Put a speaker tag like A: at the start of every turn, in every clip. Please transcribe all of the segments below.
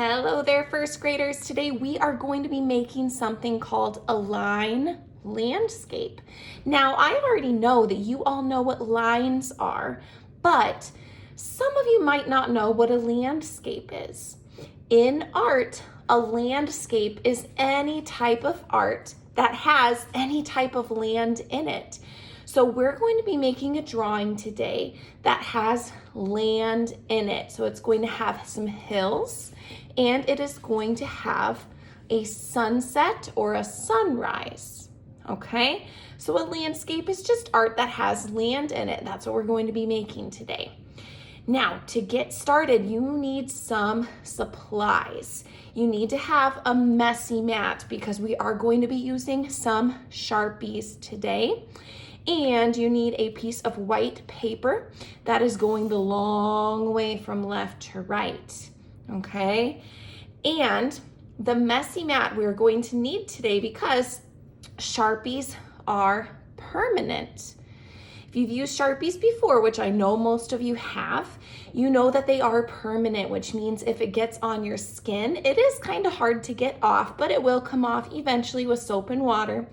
A: Hello there, first graders. Today we are going to be making something called a line landscape. Now, I already know that you all know what lines are, but some of you might not know what a landscape is. In art, a landscape is any type of art that has any type of land in it. So we're going to be making a drawing today that has land in it. So it's going to have some hills and it is going to have a sunset or a sunrise, okay? So a landscape is just art that has land in it. That's what we're going to be making today. Now, to get started, you need some supplies. You need to have a messy mat because we are going to be using some Sharpies today. And you need a piece of white paper that is going the long way from left to right, okay? And the messy mat we're going to need today because Sharpies are permanent. If you've used Sharpies before, which I know most of you have, you know that they are permanent, which means if it gets on your skin, it is kind of hard to get off, but it will come off eventually with soap and water.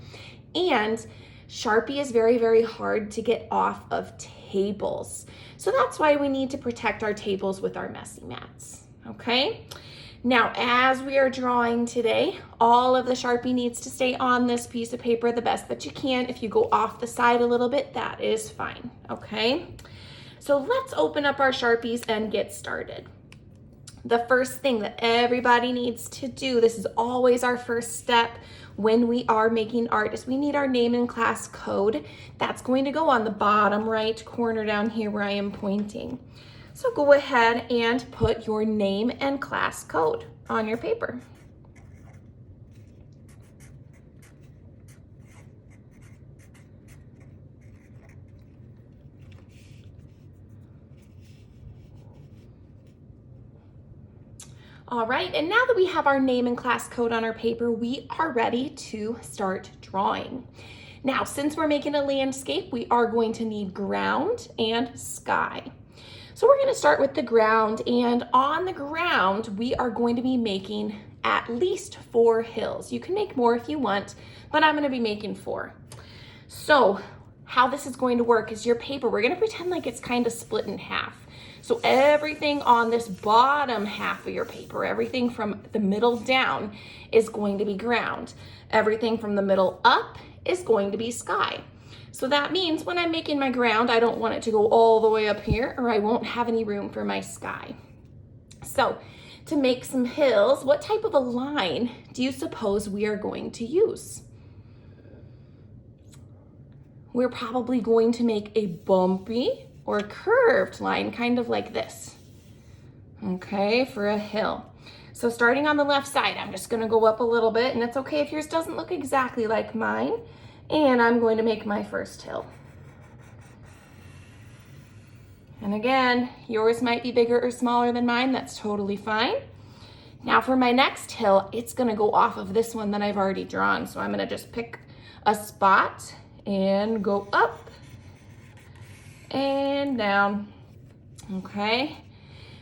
A: And Sharpie is very, very hard to get off of tables. So that's why we need to protect our tables with our messy mats, okay? Now, as we are drawing today, all of the Sharpie needs to stay on this piece of paper the best that you can. If you go off the side a little bit, that is fine, okay? So let's open up our Sharpies and get started. The first thing that everybody needs to do, this is always our first step when we are making art, is we need our name and class code. That's going to go on the bottom right corner down here where I am pointing. So go ahead and put your name and class code on your paper. All right, and now that we have our name and class code on our paper, we are ready to start drawing. Now, since we're making a landscape, we are going to need ground and sky. So we're gonna start with the ground, and on the ground, we are going to be making at least 4 hills. You can make more if you want, but I'm gonna be making 4. So how this is going to work is your paper, we're gonna pretend like it's kind of split in half. So everything on this bottom half of your paper, everything from the middle down is going to be ground. Everything from the middle up is going to be sky. So that means when I'm making my ground, I don't want it to go all the way up here or I won't have any room for my sky. So to make some hills, what type of a line do you suppose we are going to use? We're probably going to make a bumpy or a curved line, kind of like this, okay, for a hill. So starting on the left side, I'm just gonna go up a little bit, and it's okay if yours doesn't look exactly like mine, and I'm going to make my first hill. And again, yours might be bigger or smaller than mine, that's totally fine. Now for my next hill, it's gonna go off of this one that I've already drawn, so I'm gonna just pick a spot and go up and down, okay?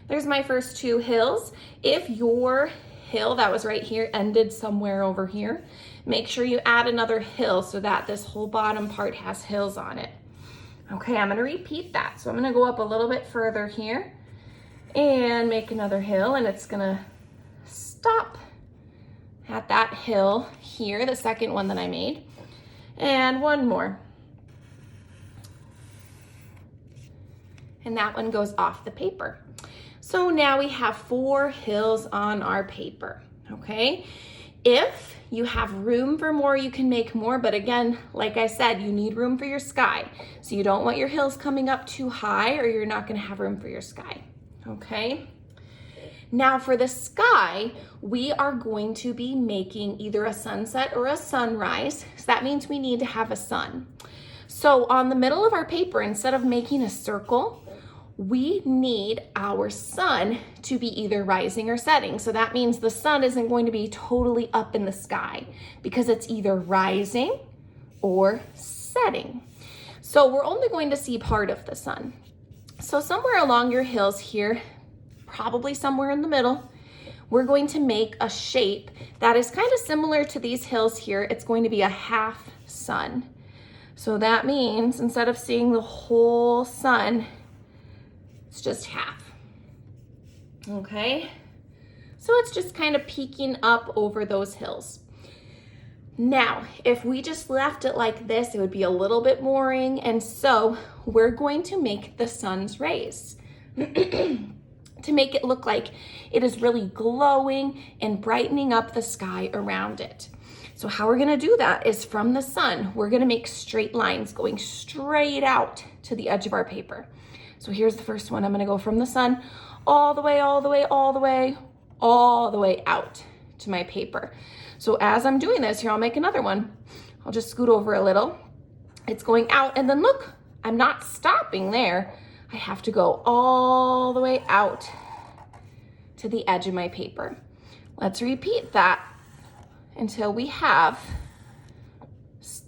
A: There's my first 2 hills. If your hill that was right here ended somewhere over here, make sure you add another hill so that this whole bottom part has hills on it. Okay, I'm gonna repeat that. So I'm gonna go up a little bit further here and make another hill, and it's gonna stop at that hill here, the second one that I made, and one more. And that one goes off the paper. So now we have 4 hills on our paper, okay? If you have room for more, you can make more, but again, like I said, you need room for your sky. So you don't want your hills coming up too high or you're not gonna have room for your sky, okay? Now for the sky, we are going to be making either a sunset or a sunrise. So that means we need to have a sun. So on the middle of our paper, instead of making a circle, we need our sun to be either rising or setting. So that means the sun isn't going to be totally up in the sky because it's either rising or setting. So we're only going to see part of the sun. So somewhere along your hills here, probably somewhere in the middle, we're going to make a shape that is kind of similar to these hills here. It's going to be a half sun. So that means instead of seeing the whole sun, it's just half. Okay, so it's just kind of peeking up over those hills. Now, if we just left it like this, it would be a little bit boring, and so we're going to make the sun's rays to make it look like it is really glowing and brightening up the sky around it. So how we're gonna do that is from the sun, we're gonna make straight lines going straight out to the edge of our paper. So here's the first one. I'm gonna go from the sun all the way, all the way, all the way, all the way out to my paper. So as I'm doing this, here, I'll make another one. I'll just scoot over a little. It's going out, and then look, I'm not stopping there. I have to go all the way out to the edge of my paper. Let's repeat that until we have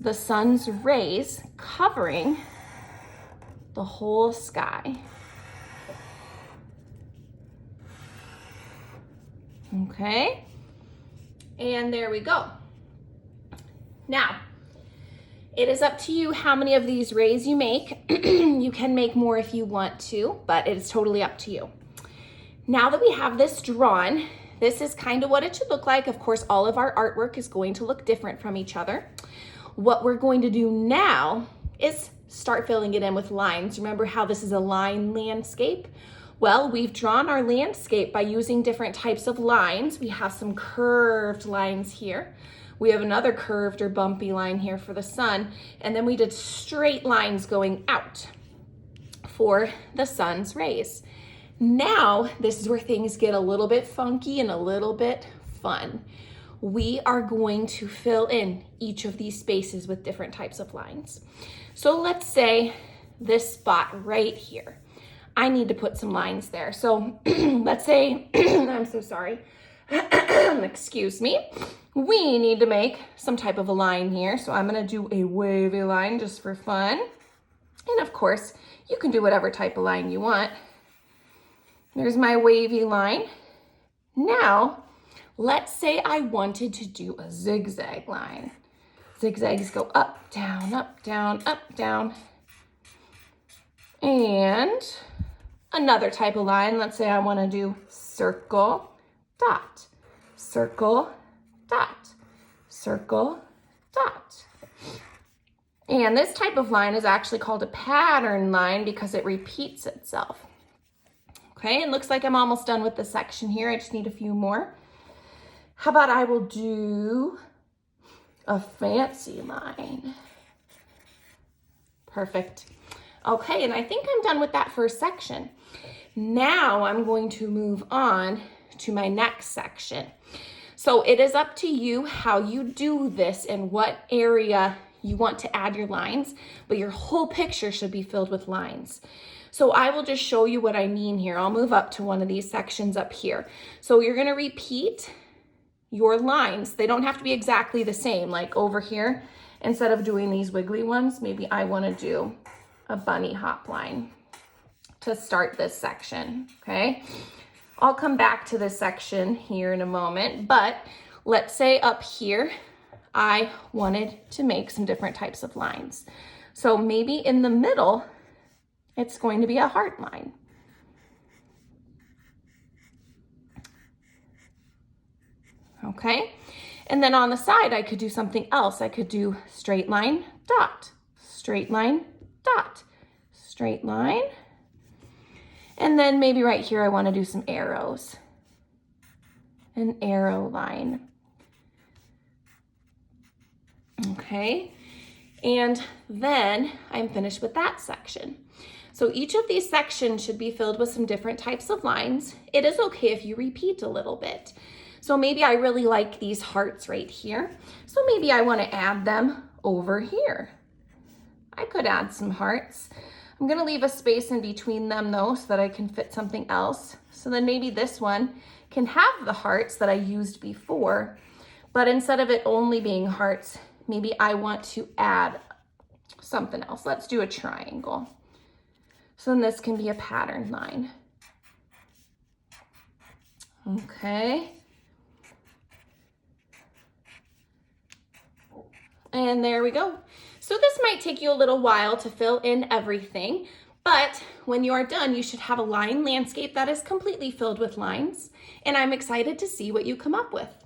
A: the sun's rays covering the whole sky. Okay, and there we go. Now, it is up to you how many of these rays you make. You can make more if you want to, but it is totally up to you. Now that we have this drawn, this is kind of what it should look like. Of course, all of our artwork is going to look different from each other. What we're going to do now is start filling it in with lines. Remember how this is a line landscape? Well, we've drawn our landscape by using different types of lines. We have some curved lines here. We have another curved or bumpy line here for the sun. And then we did straight lines going out for the sun's rays. Now, this is where things get a little bit funky and a little bit fun. We are going to fill in each of these spaces with different types of lines. So let's say this spot right here. I need to put some lines there. So let's say, I'm so sorry, excuse me. We need to make some type of a line here. So I'm gonna do a wavy line just for fun. And of course, you can do whatever type of line you want. There's my wavy line. Now, let's say I wanted to do a zigzag line. Zigzags go up, down, up, down, up, down. And another type of line, let's say I want to do circle, dot, circle, dot, circle, dot. And this type of line is actually called a pattern line because it repeats itself. Okay, it looks like I'm almost done with this section here. I just need a few more. How about I will do a fancy line. Perfect. Okay, and I think I'm done with that first section. Now I'm going to move on to my next section. So it is up to you how you do this and what area you want to add your lines, but your whole picture should be filled with lines. So I will just show you what I mean here. I'll move up to one of these sections up here. So you're gonna repeat your lines. They don't have to be exactly the same. Like over here, instead of doing these wiggly ones, maybe I wanna do a bunny hop line to start this section, okay? I'll come back to this section here in a moment, but let's say up here, I wanted to make some different types of lines. So maybe in the middle, it's going to be a heart line. Okay, and then on the side, I could do something else. I could do straight line, dot, straight line, dot, straight line. And then maybe right here, I want to do some arrows, an arrow line. Okay, and then I'm finished with that section. So each of these sections should be filled with some different types of lines. It is okay if you repeat a little bit. So maybe I really like these hearts right here. So maybe I want to add them over here. I could add some hearts. I'm going to leave a space in between them though so that I can fit something else. So then maybe this one can have the hearts that I used before, but instead of it only being hearts, maybe I want to add something else. Let's do a triangle. So then this can be a pattern line. Okay. And there we go. So this might take you a little while to fill in everything, but when you are done, you should have a line landscape that is completely filled with lines. And I'm excited to see what you come up with.